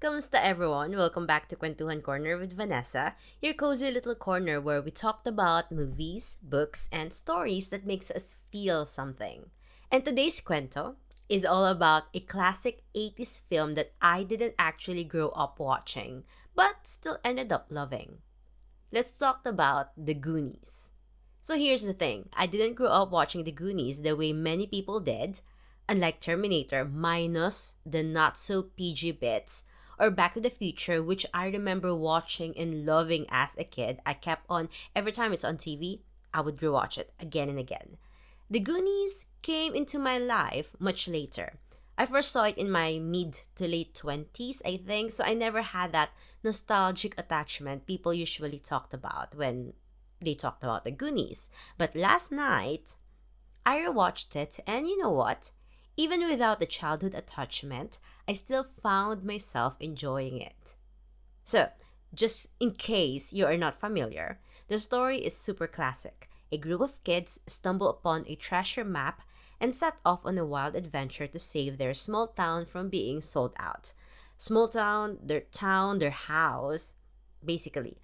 Kamusta everyone? Welcome back to Kwentuhan Corner with Vanessa, your cozy little corner where we talked about movies, books, and stories that makes us feel something. And today's kwento is all about a classic 80s film that I didn't actually grow up watching, but still ended up loving. Let's talk about The Goonies. So here's the thing, I didn't grow up watching The Goonies the way many people did. Unlike Terminator, minus the not so PG bits, or Back to the Future, which I remember watching and loving as a kid. I kept on, every time it's on TV, I would rewatch it again and again. The Goonies came into my life much later. I first saw it in my mid to late 20s, I think, so I never had that nostalgic attachment people usually talked about when they talked about the Goonies. But last night, I rewatched it, and you know what? Even without the childhood attachment, I still found myself enjoying it. So, just in case you are not familiar, the story is super classic. A group of kids stumble upon a treasure map and set off on a wild adventure to save their small town from being sold out. Small town, their house, basically.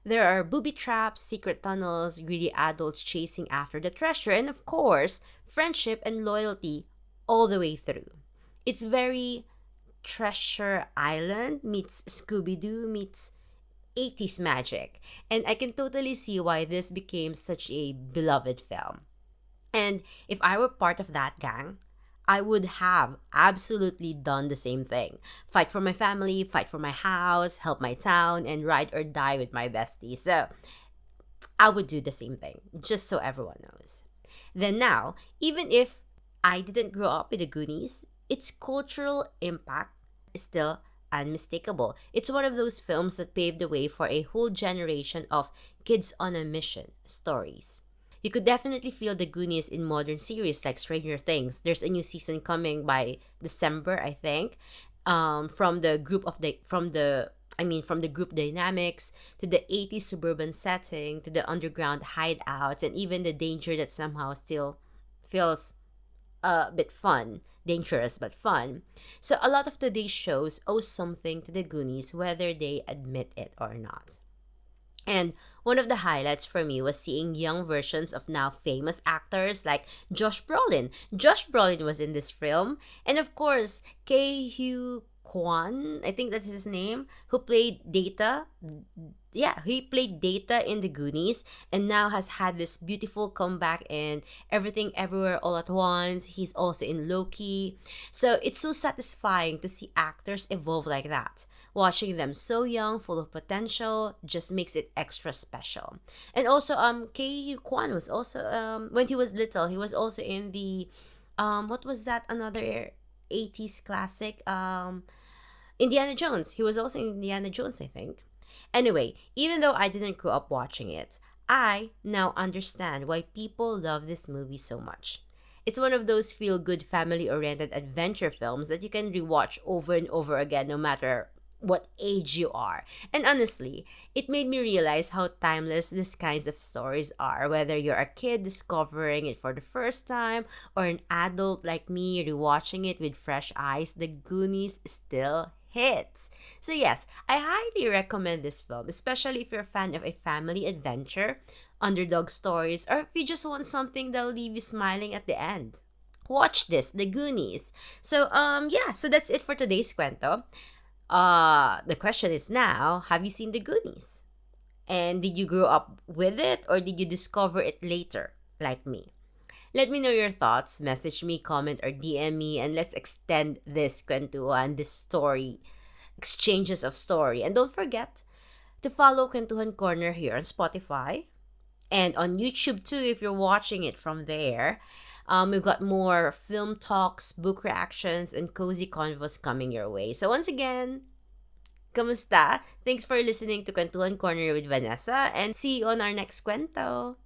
There are booby traps, secret tunnels, greedy adults chasing after the treasure, and of course, friendship and loyalty all the way through. It's very Treasure Island meets Scooby Doo meets 80s magic, and I can totally see why this became such a beloved film. And if I were part of that gang, I would have absolutely done the same thing. Fight for my family, fight for my house, help my town, and ride or die with my besties. So I would do the same thing, just so everyone knows. Then now, even if I didn't grow up with the Goonies, its cultural impact is still unmistakable. It's one of those films that paved the way for a whole generation of kids on a mission stories. You could definitely feel the Goonies in modern series like Stranger Things. There's a new season coming by December, I think. From the group dynamics to the 80s suburban setting to the underground hideouts and even the danger that somehow still feels a bit fun, dangerous but fun. So a lot of today's shows owe something to the Goonies, whether they admit it or not. And one of the highlights for me was seeing young versions of now famous actors like Josh Brolin. Josh Brolin was in this film, and of course, Kei Quan, I think that's his name, who played Data. Yeah, he played Data in the Goonies and now has had this beautiful comeback in Everything Everywhere All at Once. He's also in Loki. So it's so satisfying to see actors evolve like that. Watching them so young, full of potential, just makes it extra special. And also, Kei Kwan was also when he was little, he was also in the what was that another 80s classic Indiana Jones. He was also in Indiana Jones, I think. Anyway, even though I didn't grow up watching it, I now understand why people love this movie so much. It's one of those feel good family oriented adventure films that you can rewatch over and over again no matter what age you are. And honestly, it made me realize how timeless these kinds of stories are, whether you're a kid discovering it for the first time or an adult like me rewatching it with fresh eyes. The Goonies still hits. So yes, I highly recommend this film, especially if you're a fan of a family adventure, underdog stories, or if you just want something that'll leave you smiling at the end. Watch this, The Goonies. So that's it for today's kwento. The question is now, have you seen The Goonies? And did you grow up with it or did you discover it later, like me? Let me know your thoughts. Message me, comment, or DM me, and let's extend this kwentuhan, this story, exchanges of story. And don't forget to follow Kwentuhan Corner here on Spotify and on YouTube too if you're watching it from there. We've got more film talks, book reactions, and cozy convos coming your way. So once again, kamusta? Thanks for listening to Kwentuhan Corner with Vanessa, and see you on our next kwento.